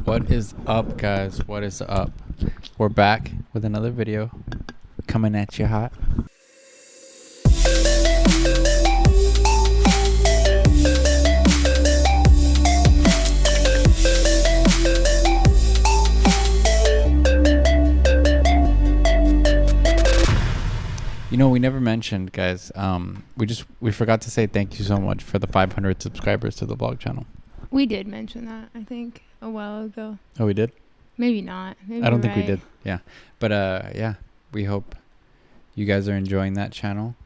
What is up, guys? What is up? We're back with another video coming at you hot. You know, we never mentioned, guys, we forgot to say thank you so much for the 500 subscribers to the vlog channel. We did mention that, I think, a while ago. Oh, we did? Maybe not. Maybe I don't think we did. Yeah. But yeah, we hope you guys are enjoying that channel,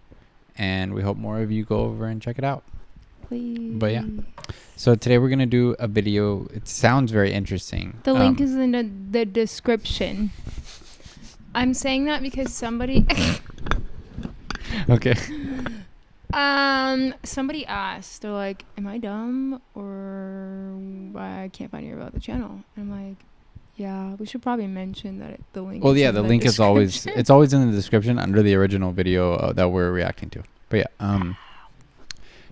and we hope more of you go over and check it out. Please. But yeah. So today we're going to do a video. It sounds very interesting. The link is in the description. I'm saying that because somebody... Okay. Somebody asked, they're like, am I dumb or I can't find your about the channel? And I'm like, yeah, we should probably mention that the link. Well, yeah, the link is always in the description under the original video that we're reacting to. But yeah,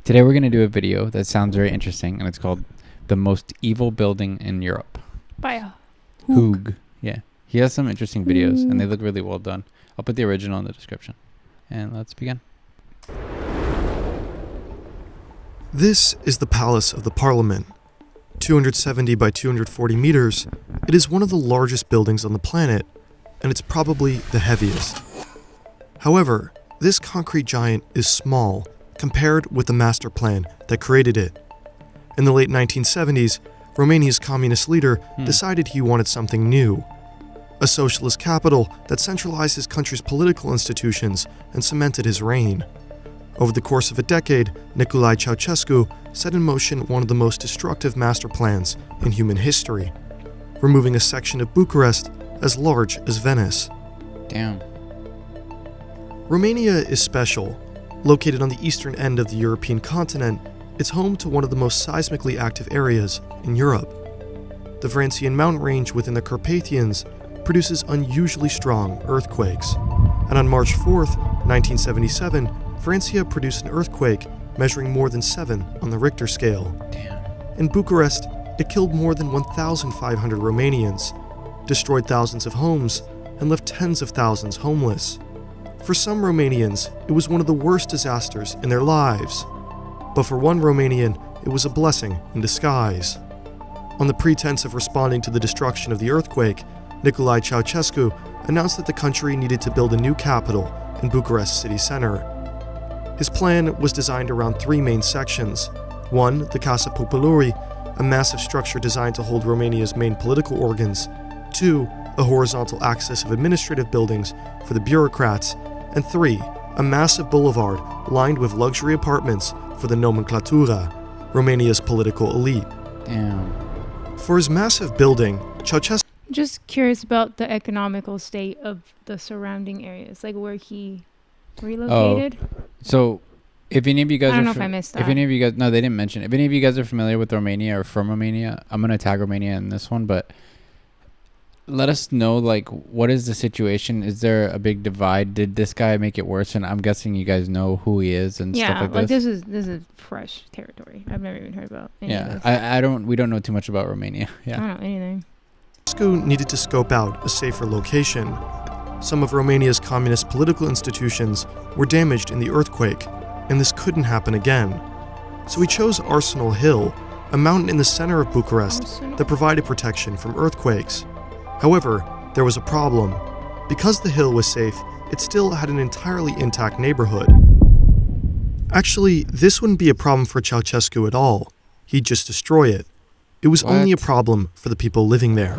today we're gonna do a video that sounds very interesting, and it's called "The Most Evil Building in Europe" by Hoog. Yeah, he has some interesting videos, and they look really well done. I'll put the original in the description, and let's begin. This is the Palace of the Parliament. 270 by 240 meters, it is one of the largest buildings on the planet, and it's probably the heaviest. However, this concrete giant is small compared with the master plan that created it. In the late 1970s, Romania's communist leader decided he wanted something new. A socialist capital that centralized his country's political institutions and cemented his reign. Over the course of a decade, Nicolae Ceausescu set in motion one of the most destructive master plans in human history, removing a section of Bucharest as large as Venice. Damn. Romania is special. Located on the eastern end of the European continent, it's home to one of the most seismically active areas in Europe. The Vrancian mountain range within the Carpathians produces unusually strong earthquakes, and on March 4th, 1977, Francia produced an earthquake measuring more than 7 on the Richter scale. Damn. In Bucharest, it killed more than 1,500 Romanians, destroyed thousands of homes, and left tens of thousands homeless. For some Romanians, it was one of the worst disasters in their lives. But for one Romanian, it was a blessing in disguise. On the pretense of responding to the destruction of the earthquake, Nicolae Ceausescu announced that the country needed to build a new capital in Bucharest city center. His plan was designed around 3 main sections. 1, the Casa Populului, a massive structure designed to hold Romania's main political organs. 2, a horizontal axis of administrative buildings for the bureaucrats. And 3, a massive boulevard lined with luxury apartments for the nomenclatura, Romania's political elite. Damn. For his massive building, Ceausescu... Just curious about the economical state of the surrounding areas, like where he relocated. Oh. So, if any of you guys I don't know if I missed that. If any of you guys, no, they didn't mention. If any of you guys are familiar with Romania or from Romania, I'm gonna tag Romania in this one. But let us know, like, what is the situation? Is there a big divide? Did this guy make it worse? And I'm guessing you guys know who he is and stuff like like this. this is fresh territory. I've never even heard about any of this. We don't know too much about Romania. Yeah. I don't know anything. Ceausescu needed to scope out a safer location. Some of Romania's communist political institutions were damaged in the earthquake, and this couldn't happen again. So he chose Arsenal Hill, a mountain in the center of Bucharest that provided protection from earthquakes. However, there was a problem. Because the hill was safe, it still had an entirely intact neighborhood. Actually, this wouldn't be a problem for Ceausescu at all. He'd just destroy it. It was only a problem for the people living there.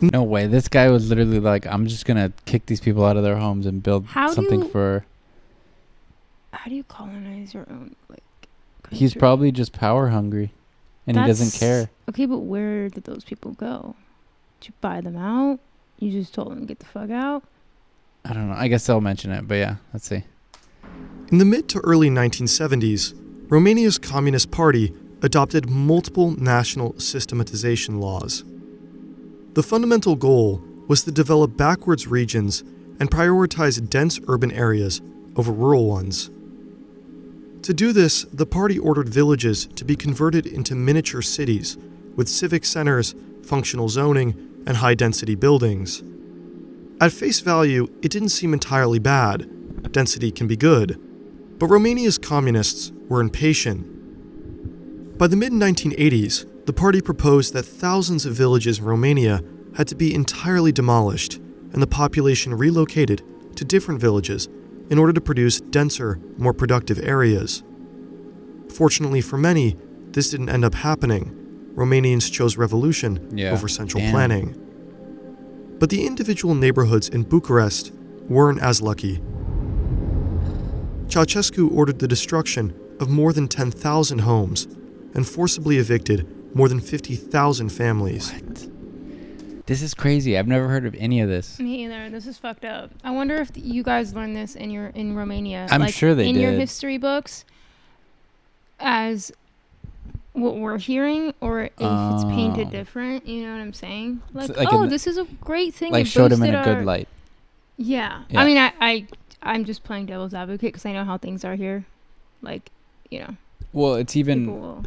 No way. This guy was literally like, I'm just going to kick these people out of their homes and build something for... How do you colonize your own, like, country? He's probably just power hungry, and he doesn't care. Okay, but where did those people go? Did you buy them out? You just told them to get the fuck out? I don't know. I guess I'll mention it, but yeah, let's see. In the mid to early 1970s, Romania's Communist Party adopted multiple national systematization laws. The fundamental goal was to develop backwards regions and prioritize dense urban areas over rural ones. To do this, the party ordered villages to be converted into miniature cities with civic centers, functional zoning, and high-density buildings. At face value, it didn't seem entirely bad. Density can be good. But Romania's communists were impatient. By the mid-1980s, the party proposed that thousands of villages in Romania had to be entirely demolished and the population relocated to different villages in order to produce denser, more productive areas. Fortunately for many, this didn't end up happening. Romanians chose revolution over central planning. But the individual neighborhoods in Bucharest weren't as lucky. Ceausescu ordered the destruction of more than 10,000 homes and forcibly evicted more than 50,000 families. What? This is crazy. I've never heard of any of this. Me either. This is fucked up. I wonder if you guys learned this in Romania. I'm sure they in did. your history books as what we're hearing, or if it's painted different. You know what I'm saying? Like this is a great thing. Like, showed him in a good light. Yeah. I mean, I'm just playing devil's advocate because I know how things are here. Like, you know. Well, it's even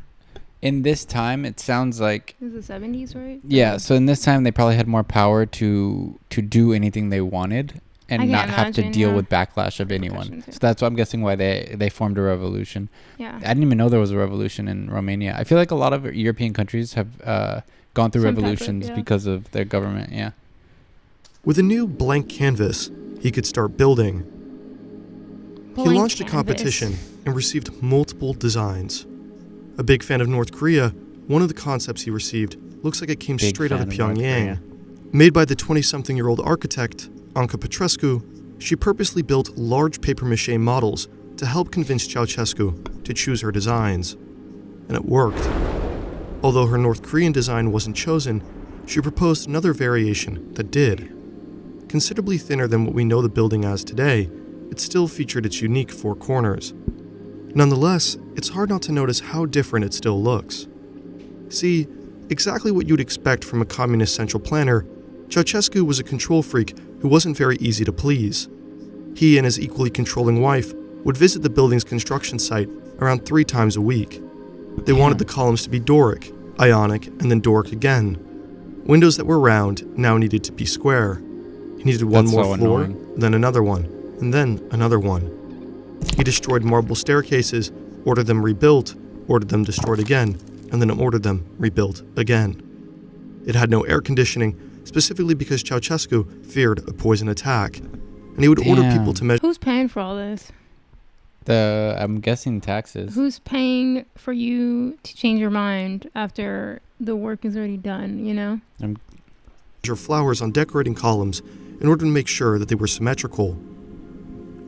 in this time. It sounds like it was the 70s, right? Yeah. So in this time, they probably had more power to do anything they wanted and not have to deal with backlash of anyone. So that's what I'm guessing why they formed a revolution. Yeah. I didn't even know there was a revolution in Romania. I feel like a lot of European countries have gone through revolutions because of their government. Yeah. With a new blank canvas, he could start building. He launched a competition and received multiple designs. A big fan of North Korea, one of the concepts he received looks like it came straight out of Pyongyang. Made by the 20-something-year-old architect, Anca Petrescu, she purposely built large papier-mâché models to help convince Ceausescu to choose her designs. And it worked. Although her North Korean design wasn't chosen, she proposed another variation that did. Considerably thinner than what we know the building as today, it still featured its unique four corners. Nonetheless, it's hard not to notice how different it still looks. See, exactly what you'd expect from a communist central planner, Ceausescu was a control freak who wasn't very easy to please. He and his equally controlling wife would visit the building's construction site around 3 times a week. They wanted the columns to be Doric, Ionic, and then Doric again. Windows that were round now needed to be square. He needed one more floor, then another one, and then another one. He destroyed marble staircases, ordered them rebuilt, ordered them destroyed again, and then ordered them rebuilt again. It had no air conditioning, specifically because Ceausescu feared a poison attack, and he would order people to measure. Who's paying for all this? I'm guessing taxes. Who's paying for you to change your mind after the work is already done, you know? Measure flowers on decorating columns in order to make sure that they were symmetrical.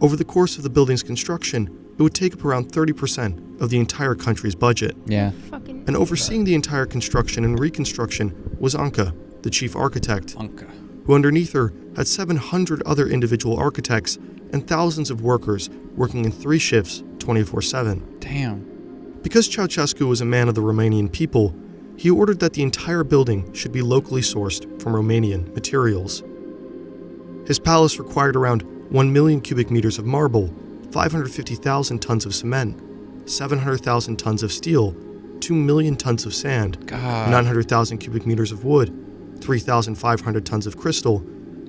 Over the course of the building's construction, it would take up around 30% of the entire country's budget. Yeah. And overseeing the entire construction and reconstruction was Anca, the chief architect, who underneath her had 700 other individual architects and thousands of workers working in 3 shifts 24/7. Damn. Because Ceausescu was a man of the Romanian people, he ordered that the entire building should be locally sourced from Romanian materials. His palace required around 1 million cubic meters of marble, 550,000 tons of cement, 700,000 tons of steel, 2 million tons of sand, 900,000 cubic meters of wood, 3,500 tons of crystal,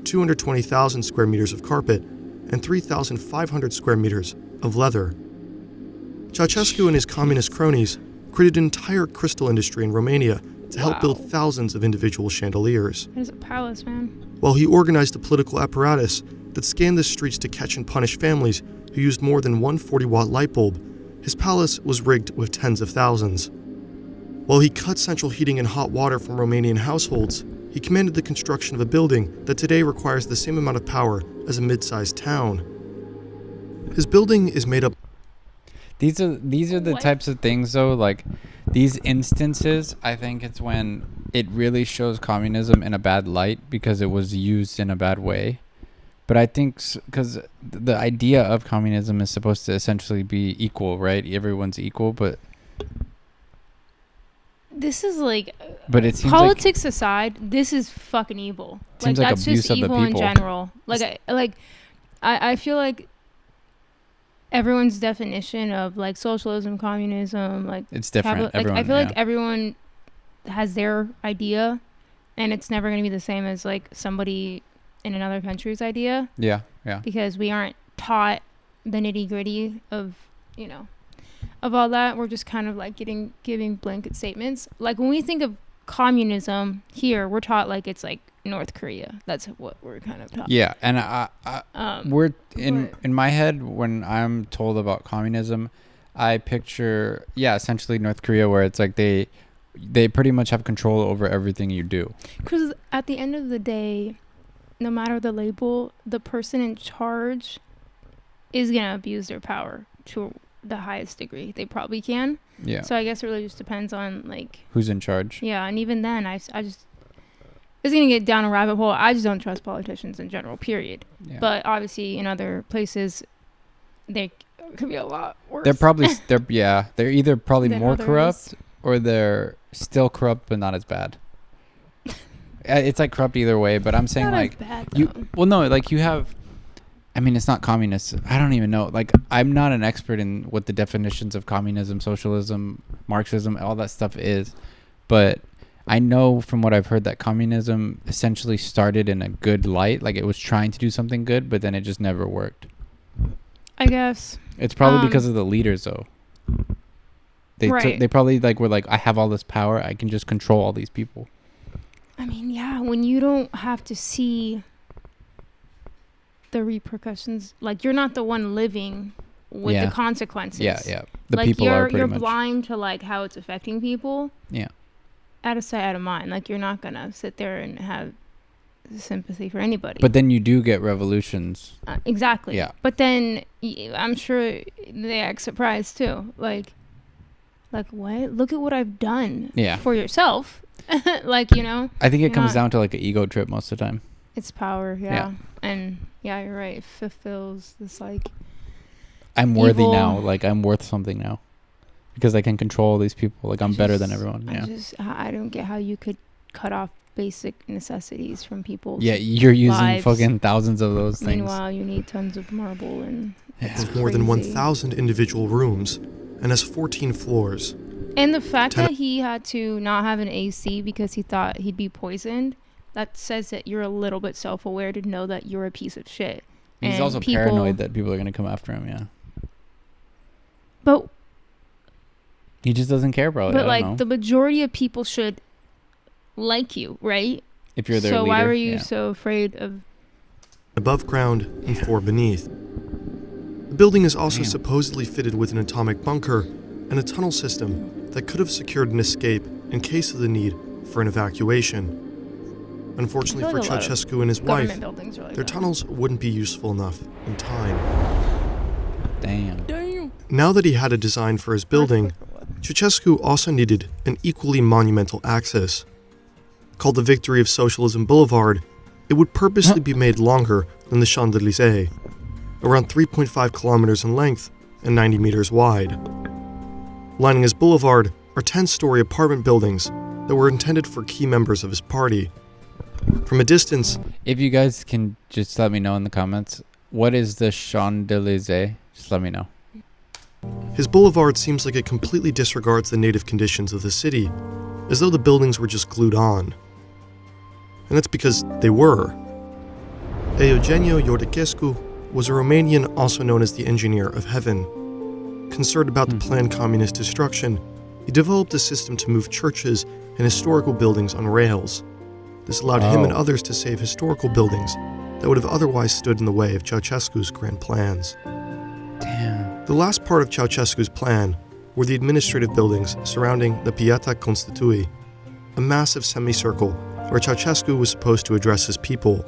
220,000 square meters of carpet, and 3,500 square meters of leather. Ceausescu and his communist cronies created an entire crystal industry in Romania to help build thousands of individual chandeliers. It is a palace, man. While he organized a political apparatus that scanned the streets to catch and punish families who used more than one 40-watt light bulb, his palace was rigged with tens of thousands. While he cut central heating and hot water from Romanian households, he commanded the construction of a building that today requires the same amount of power as a mid-sized town. His building is made up. These are the types of things, though, like these instances, I think it's when it really shows communism in a bad light because it was used in a bad way. But I think because the idea of communism is supposed to essentially be equal, right? Everyone's equal, but this is like, but it seems politics aside, this is fucking evil. Seems like that's abuse just of the evil in people. general. I feel like everyone's definition of like socialism, communism, like it's different. I feel like everyone has their idea, and it's never going to be the same as like somebody in another country's idea. Yeah. Because we aren't taught the nitty gritty of, of all that. We're just kind of like giving blanket statements. Like when we think of communism here, we're taught like it's like North Korea. That's what we're kind of taught. Yeah, and we're in my head when I'm told about communism, I picture essentially North Korea, where it's like they pretty much have control over everything you do. Because at the end of the day, no matter the label, the person in charge is gonna abuse their power to the highest degree they probably can. Yeah. So I guess it really just depends on like who's in charge. Yeah, and even then, I just it's gonna get down a rabbit hole. I just don't trust politicians in general. Period. Yeah. But obviously, in other places, they could be a lot worse. They're either probably more corrupt or they're still corrupt but not as bad. It's like corrupt either way, but I'm saying not like as bad, you have. I mean, it's not communist. I don't even know. Like, I'm not an expert in what the definitions of communism, socialism, Marxism, all that stuff is. But I know from what I've heard that communism essentially started in a good light. Like, it was trying to do something good, but then it just never worked. I guess. It's probably because of the leaders, though. They probably, like, were like, I have all this power. I can just control all these people. I mean, yeah, when you don't have to see the repercussions, like you're not the one living with the consequences. Yeah. The like people you're blind to like how it's affecting people. Yeah. Out of sight, out of mind. Like you're not gonna sit there and have sympathy for anybody. But then you do get revolutions. Exactly. Yeah. But then I'm sure they act surprised too. Like what? Look at what I've done. Yeah. For yourself. Like I think it comes down to like an ego trip most of the time. It's power. Yeah. And yeah, you're right. It fulfills this like I'm worthy now. Like I'm worth something now because I can control these people. Like I'm better than everyone. I don't get how you could cut off basic necessities from people. Yeah, you're using fucking thousands of those things. Meanwhile, you need tons of marble and it's more than 1,000 individual rooms and has 14 floors. And the fact that he had to not have an AC because he thought he'd be poisoned, that says that you're a little bit self-aware to know that you're a piece of shit. He's also paranoid that people are going to come after him, yeah. But he just doesn't care, probably. But like the majority of people should like you, right? If you're their leader. So why were you so afraid of... Above ground and 4 beneath. The building is also supposedly fitted with an atomic bunker and a tunnel system that could have secured an escape in case of the need for an evacuation. Unfortunately for Ceausescu and his wife, their tunnels wouldn't be useful enough in time. Damn. Now that he had a design for his building, Ceausescu also needed an equally monumental axis. Called the Victory of Socialism Boulevard, it would purposely be made longer than the Champs-Élysées, around 3.5 kilometers in length and 90 meters wide. Lining his boulevard are 10-story apartment buildings that were intended for key members of his party. From a distance... If you guys can just let me know in the comments, what is the Champs-Élysées? Just let me know. His boulevard seems like it completely disregards the native conditions of the city, as though the buildings were just glued on. And that's because they were. Eugenio Iordachescu was a Romanian also known as the Engineer of Heaven. Concerned about the planned communist destruction, he developed a system to move churches and historical buildings on rails. This allowed him and others to save historical buildings that would have otherwise stood in the way of Ceausescu's grand plans. Damn. The last part of Ceausescu's plan were the administrative buildings surrounding the Piața Constituției, a massive semicircle where Ceausescu was supposed to address his people.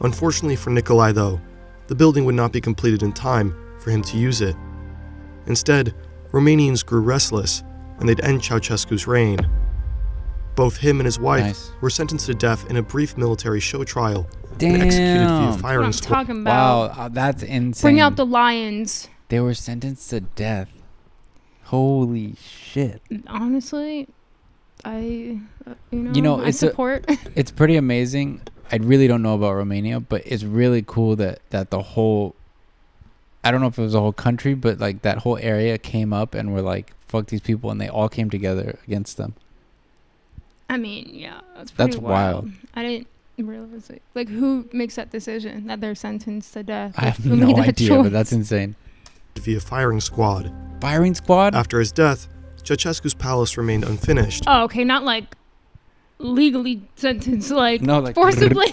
Unfortunately for Nicolae, though, the building would not be completed in time for him to use it. Instead, Romanians grew restless, and they'd end Ceausescu's reign. Both him and his wife were sentenced to death in a brief military show trial and executed via firing squad. Talking about. Wow, that's insane. Bring out the lions. They were sentenced to death. Holy shit. Honestly, I support. It's pretty amazing. I really don't know about Romania, but it's really cool that the whole, I don't know if it was the whole country, but like that whole area came up and were like, fuck these people, and they all came together against them. I mean, yeah, that's pretty wild. I didn't realize it. Like, who makes that decision that they're sentenced to death? I have no idea, but that's insane. Via firing squad. Firing squad? After his death, Ceausescu's palace remained unfinished. Oh, okay, not like legally sentenced, like, no, like forcibly.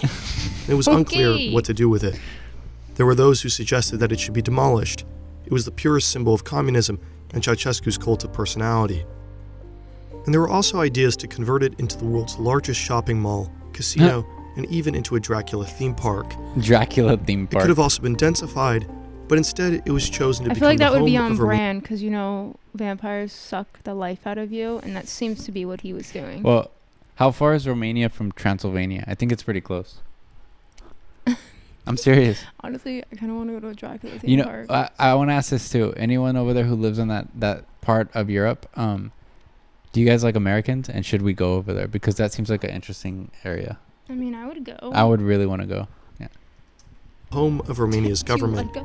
It was unclear what to do with it. There were those who suggested that it should be demolished. It was the purest symbol of communism and Ceausescu's cult of personality. And there were also ideas to convert it into the world's largest shopping mall, casino, and even into a Dracula theme park. Dracula theme park. It could have also been densified, but instead it was chosen to become the home of... I feel like that would be on brand, because, you know, vampires suck the life out of you, and that seems to be what he was doing. Well, how far is Romania from Transylvania? I think it's pretty close. I'm serious. Honestly, I kind of want to go to a Dracula theme park. I want to ask this too. Anyone over there who lives in that part of Europe, do you guys like Americans? And should we go over there? Because that seems like an interesting area. I mean, I would go. I would really want to go. Yeah. Home of Romania's government.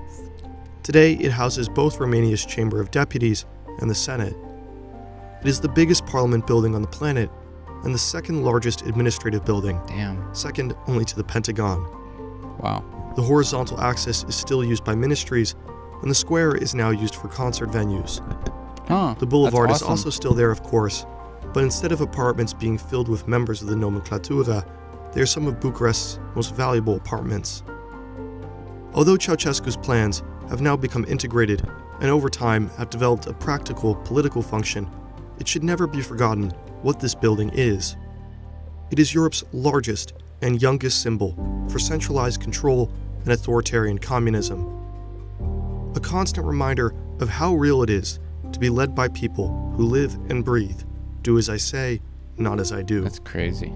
Today, it houses both Romania's Chamber of Deputies and the Senate. It is the biggest parliament building on the planet and the second largest administrative building. Damn. Second only to the Pentagon. Wow. The horizontal axis is still used by ministries, and the square is now used for concert venues. Huh, the boulevard awesome. is also still there, of course, but instead of apartments being filled with members of the nomenclatura, they are some of Bucharest's most valuable apartments. Although Ceausescu's plans have now become integrated and over time have developed a practical political function, it should never be forgotten what this building is. It is Europe's largest and youngest symbol for centralized control and authoritarian communism. A constant reminder of how real it is to be led by people who live and breathe, do as I say, not as I do. That's crazy.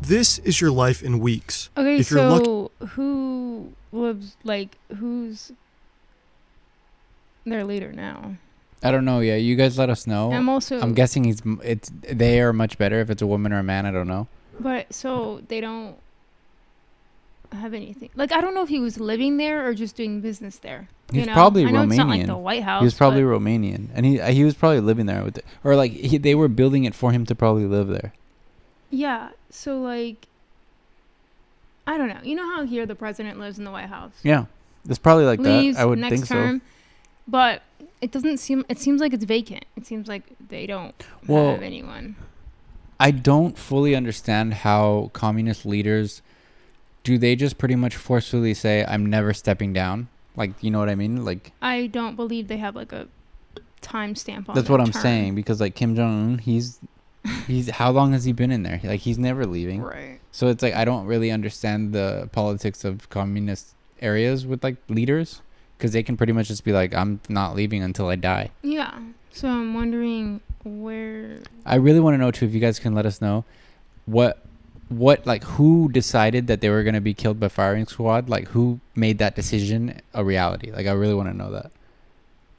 This is your life in weeks. Okay, if so who lives, like, who's their leader now? I don't know. Yeah, you guys let us know. I'm guessing they are much better if it's a woman or a man. I don't know. But so they don't have anything. Like, I don't know if he was living there or just doing business there. He's probably Romanian. I know it's not like the White House. He was probably Romanian, and he was probably living there with or like they were building it for him to probably live there. Yeah. So, like, I don't know. You know how here the president lives in the White House? Yeah, it's probably like Leaves that. I would next think term, so. But it doesn't seem. It seems like it's vacant. It seems like they don't have anyone. I don't fully understand how communist leaders do. They just pretty much forcefully say, "I'm never stepping down." Like, you know what I mean? Like, I don't believe they have like a time stamp on. That's what I'm saying, because like Kim Jong-un, he's how long has he been in there? Like, he's never leaving. Right. So it's like I don't really understand the politics of communist areas with like leaders, because they can pretty much just be like, I'm not leaving until I die. Yeah. So I'm wondering where. I really want to know too, if you guys can let us know what like who decided that they were going to be killed by firing squad? Like, who made that decision a reality? Like, I really want to know that.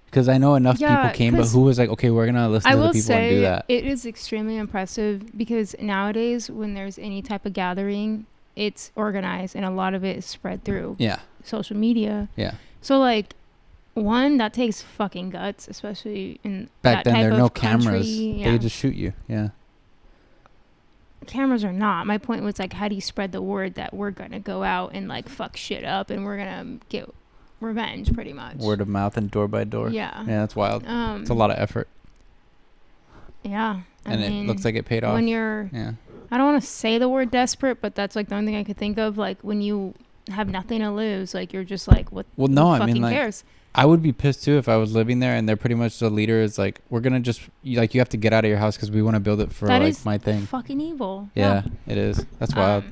Because I know enough people came, but who was like, okay, we're going to listen to the people and do that. It is extremely impressive, because nowadays when there's any type of gathering, it's organized and a lot of it is spread through social media. Yeah. So, like, one, that takes fucking guts, especially in back that then. Type There are of no country. cameras. Yeah. They just shoot you. Yeah. Cameras are not. My point was, like, how do you spread the word that we're gonna go out and like fuck shit up and we're gonna get revenge, pretty much. Word of mouth and door by door. Yeah. Yeah, that's wild. It's a lot of effort. Yeah. I mean, it looks like it paid off. When you're, I don't want to say the word desperate, but that's like the only thing I could think of. Like, when you have nothing to lose, like, you're just like, what? Well, no, I mean, like, cares? I would be pissed too if I was living there and they're pretty much the leader is like, we're gonna just like, you have to get out of your house because we want to build it for that like is my thing. Fucking evil. Yeah, it is. That's wild.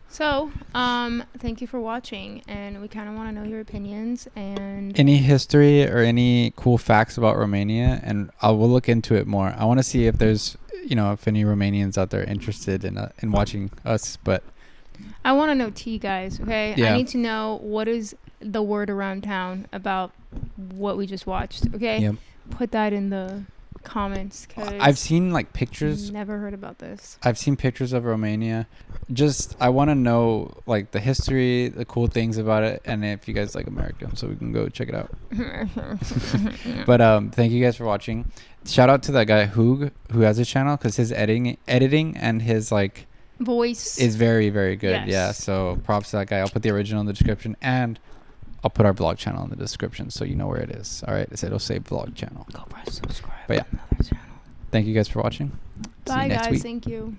So, thank you for watching, and we kind of want to know your opinions and any history or any cool facts about Romania, and we'll look into it more. I want to see if there's, if any Romanians out there interested in watching us, but I want to know tea, guys. Okay, I need to know what is the word around town about what we just watched. Okay, put that in the comments. I've seen like pictures. Never heard about this. I've seen pictures of Romania. Just I want to know like the history, the cool things about it, and if you guys like America, so we can go check it out. But thank you guys for watching. Shout out to that guy Hoog who has a channel, because his editing and his like voice is very, very good. Yes. Yeah, so props to that guy. I'll put the original in the description, and I'll put our vlog channel in the description so you know where it is. All right, it'll say vlog channel. Go press subscribe. But yeah, Another channel. thank you guys for watching. See Bye you next guys. week. Thank you.